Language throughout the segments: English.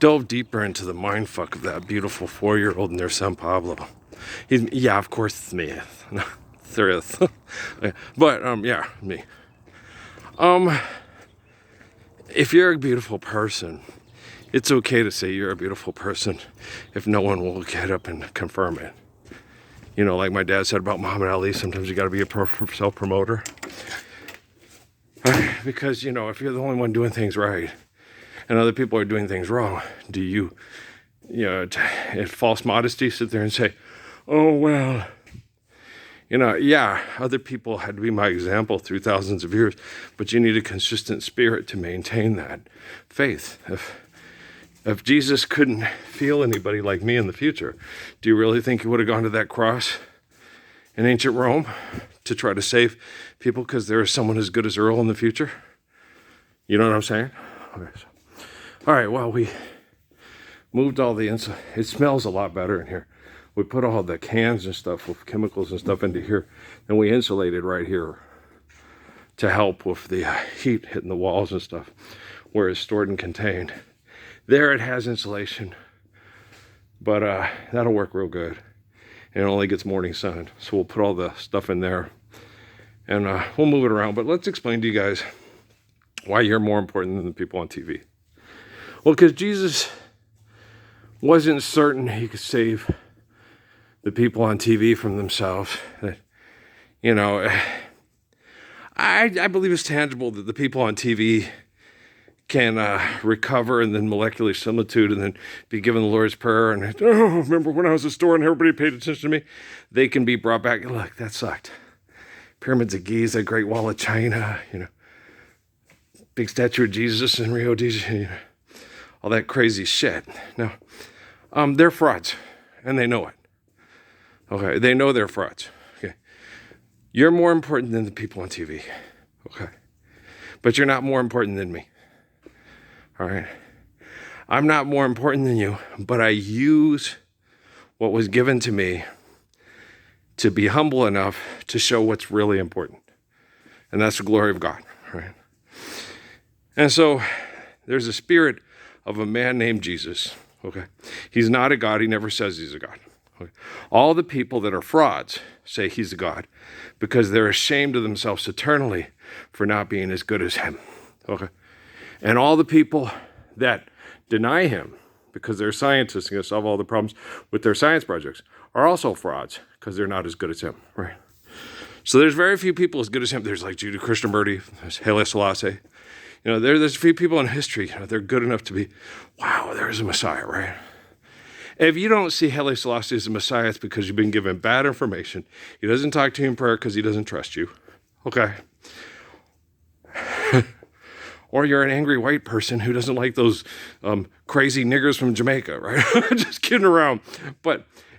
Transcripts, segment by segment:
dove deeper into the mindfuck of that beautiful 4-year-old and their son Pablo. Yeah, of course it's me. There is. But yeah, me. If you're a beautiful person, it's okay to say you're a beautiful person if no one will get up and confirm it. You know, like my dad said about Muhammad Ali, sometimes you got to be a self-promoter. Because, you know, if you're the only one doing things right and other people are doing things wrong, do you, in false modesty, sit there and say, oh, well, yeah, other people had to be my example through thousands of years, but you need a consistent spirit to maintain that faith. If Jesus couldn't feel anybody like me in the future, do you really think he would have gone to that cross in ancient Rome to try to save people because there is someone as good as Earl in the future? You know what I'm saying? Okay, so. All right, well, we moved all the insulin. It smells a lot better in here. We put all the cans and stuff with chemicals and stuff into here, and we insulated right here to help with the heat hitting the walls and stuff where it's stored and contained. There it has insulation, but that'll work real good. And it only gets morning sun. So we'll put all the stuff in there and we'll move it around. But let's explain to you guys why you're more important than the people on TV. Well, because Jesus wasn't certain he could save the people on TV from themselves. I believe it's tangible that the people on TV can recover and then molecular similitude and then be given the Lord's Prayer and, remember when I was at the store and everybody paid attention to me? They can be brought back. Look, that sucked. Pyramids of Giza, Great Wall of China, big statue of Jesus in Rio de Janeiro, all that crazy shit. Now, they're frauds and they know it. Okay, they know they're frauds. Okay, you're more important than the people on TV. Okay, but you're not more important than me. All right. I'm not more important than you, but I use what was given to me to be humble enough to show what's really important. And that's the glory of God, right? And so there's a spirit of a man named Jesus, okay? He's not a God. He never says he's a God. Okay? All the people that are frauds say he's a God because they're ashamed of themselves eternally for not being as good as him, okay? And all the people that deny him because they're scientists and can solve all the problems with their science projects are also frauds because they're not as good as him, right? So there's very few people as good as him. There's like Judah Krishnamurti, there's Haile Selassie. There's a few people in history, they're good enough to be, wow, there's a Messiah, right? If you don't see Haile Selassie as a Messiah, it's because you've been given bad information. He doesn't talk to you in prayer because he doesn't trust you, okay? Or you're an angry white person who doesn't like those crazy niggers from Jamaica, right? Just kidding around.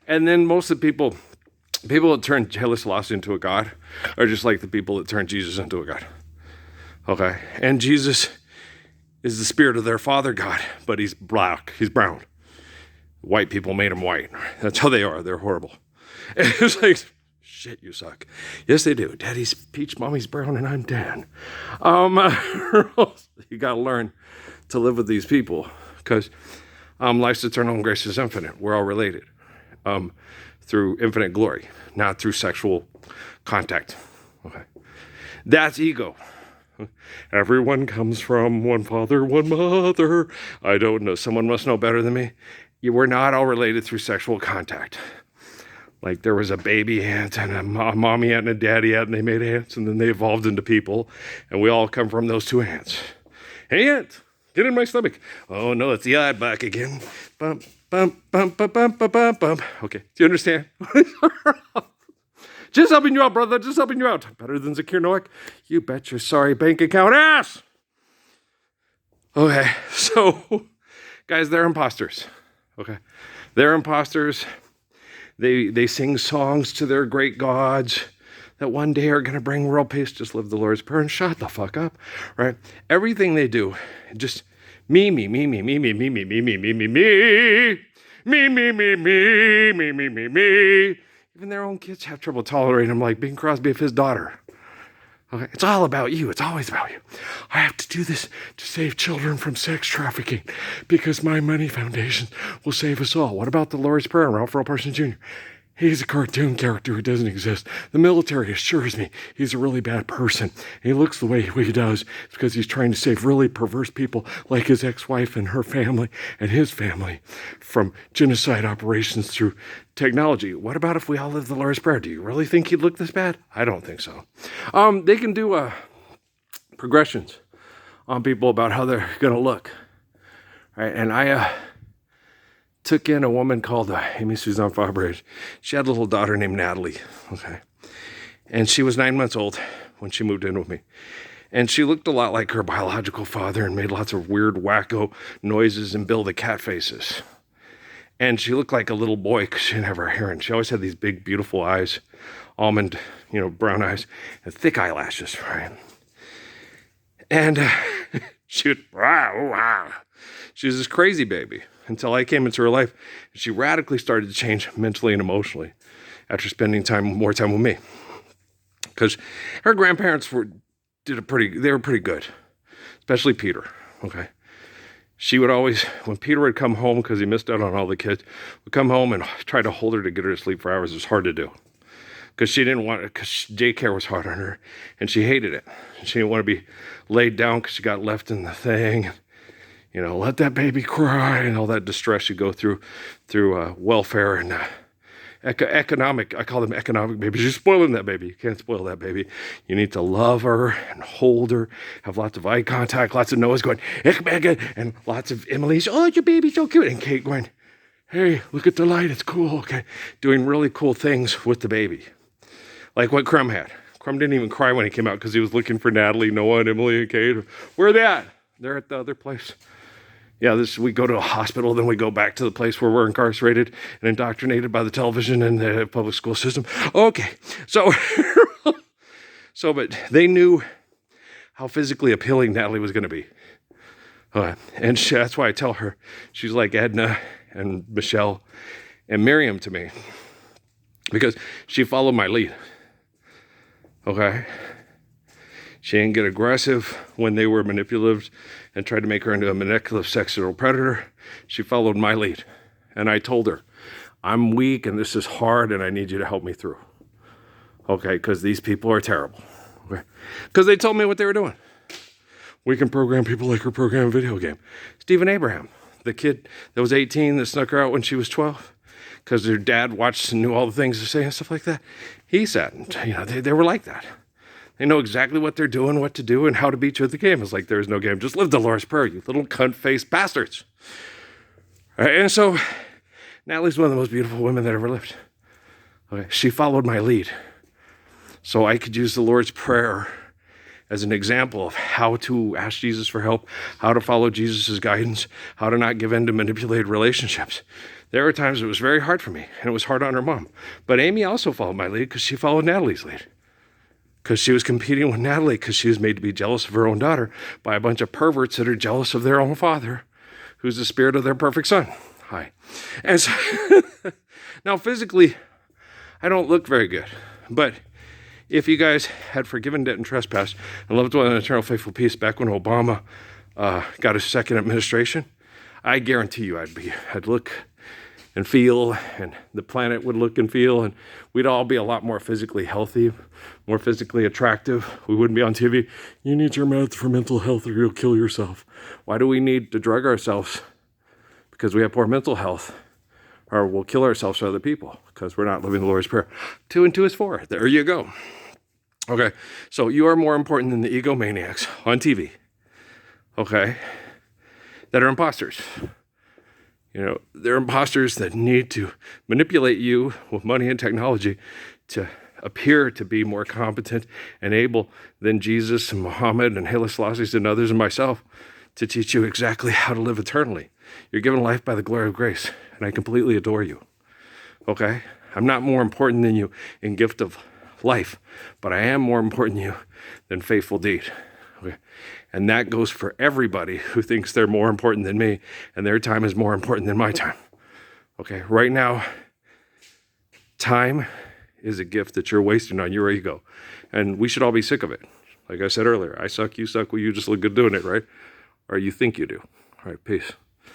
And then most of the people that turn Haile Selassie into a god are just like the people that turn Jesus into a god. Okay? And Jesus is the spirit of their father God, but he's black, he's brown. White people made him white. That's how they are. They're horrible. And it's like, shit, you suck. Yes, they do. Daddy's peach, mommy's brown, and I'm tan. You got to learn to live with these people because life's eternal and grace is infinite. We're all related through infinite glory, not through sexual contact. Okay, that's ego. Everyone comes from one father, one mother. I don't know. Someone must know better than me. We're not all related through sexual contact. Like there was a baby ant and a mommy ant and a daddy ant, and they made ants, and then they evolved into people, and we all come from those two ants. Hey, ant, get in my stomach. Oh, no, it's the eye back again. Bump, bump, bump, bump, bump, bump, bump, bump. Okay, do you understand? Just helping you out, brother, just helping you out. Better than Zakir Noack? You bet your sorry bank account ass. Okay, so, guys, they're imposters. Okay, they're imposters. They sing songs to their great gods that one day are going to bring world peace. Just live the Lord's Prayer and shut the fuck up, right? Everything they do, just me, me, me, me, me, me, me, me, me, me, me, me, me, me, me, me, me, me, me, me. Even their own kids have trouble tolerating him, like Bing Crosby of his daughter. Okay, it's all about you. It's always about you. I have to do this to save children from sex trafficking because my money foundation will save us all. What about the Lord's Prayer and Ralph Earl Parsons Jr.? He's a cartoon character who doesn't exist. The military assures me he's a really bad person. He looks the way he does because he's trying to save really perverse people like his ex-wife and her family and his family from genocide operations through technology. What about if we all lived the Lord's Prayer? Do you really think he'd look this bad? I don't think so. They can do progressions on people about how they're going to look. Right? And I took in a woman called Amy Suzanne Fabre. She had a little daughter named Natalie, okay? And she was 9 months old when she moved in with me. And she looked a lot like her biological father and made lots of weird, wacko noises and Bill the cat faces. And she looked like a little boy because she didn't have her hair in. She always had these big, beautiful eyes, almond, brown eyes, and thick eyelashes, right? And she would, wow. She was this crazy baby until I came into her life. She radically started to change mentally and emotionally after spending more time with me. Because her grandparents were pretty good, especially Peter, okay? She would always, when Peter would come home, because he missed out on all the kids, would come home and try to hold her to get her to sleep for hours. It was hard to do. Because she didn't want it, because daycare was hard on her, and she hated it. She didn't want to be laid down because she got left in the thing. Let that baby cry and all that distress you go through welfare and economic. I call them economic babies. You're spoiling that baby. You can't spoil that baby. You need to love her and hold her, have lots of eye contact, lots of Noah's going, and lots of Emily's, oh, your baby's so cute. And Kate going, hey, look at the light. It's cool. Okay. Doing really cool things with the baby. Like what Crumb had. Crumb didn't even cry when he came out because he was looking for Natalie, Noah, and Emily, and Kate. Where are they at? They're at the other place. Yeah, we go to a hospital, then we go back to the place where we're incarcerated and indoctrinated by the television and the public school system. Okay, but they knew how physically appealing Natalie was going to be. And that's why I tell her she's like Edna and Michelle and Miriam to me, because she followed my lead. Okay? She didn't get aggressive when they were manipulative and tried to make her into a manipulative sexual predator. She followed my lead. And I told her, I'm weak and this is hard and I need you to help me through. Okay, because these people are terrible. Okay? Because they told me what they were doing. We can program people like her program a video game. Stephen Abraham, the kid that was 18 that snuck her out when she was 12 because their dad watched and knew all the things to say and stuff like that. He sat and, they were like that. They know exactly what they're doing, what to do, and how to beat you at the game. It's like, there's no game. Just live the Lord's Prayer, you little cunt-faced bastards. Right, and so, Natalie's one of the most beautiful women that ever lived. Okay, she followed my lead. So I could use the Lord's Prayer as an example of how to ask Jesus for help, how to follow Jesus' guidance, how to not give in to manipulated relationships. There were times it was very hard for me, and it was hard on her mom. But Amy also followed my lead because she followed Natalie's lead. Because she was competing with Natalie because she was made to be jealous of her own daughter by a bunch of perverts that are jealous of their own father, who's the spirit of their perfect son. Hi. And so, now physically, I don't look very good. But if you guys had forgiven debt and trespass and loved one in eternal faithful peace back when Obama got his second administration, I guarantee you I'd look and feel, and the planet would look and feel, and we'd all be a lot more physically healthy, more physically attractive. We wouldn't be on TV. You need your meds for mental health or you'll kill yourself. Why do we need to drug ourselves? Because we have poor mental health. Or we'll kill ourselves for other people because we're not living the Lord's Prayer. 2 and 2 is 4. There you go. Okay, so you are more important than the egomaniacs on TV, okay, that are imposters. They're imposters that need to manipulate you with money and technology to appear to be more competent and able than Jesus and Muhammad and Haile Selassie and others and myself to teach you exactly how to live eternally. You're given life by the glory of grace, and I completely adore you, okay? I'm not more important than you in gift of life, but I am more important than you than faithful deed, okay? And that goes for everybody who thinks they're more important than me and their time is more important than my time. Okay, right now, time is a gift that you're wasting on your ego. And we should all be sick of it. Like I said earlier, I suck, you suck, well, you just look good doing it, right? Or you think you do. All right, peace.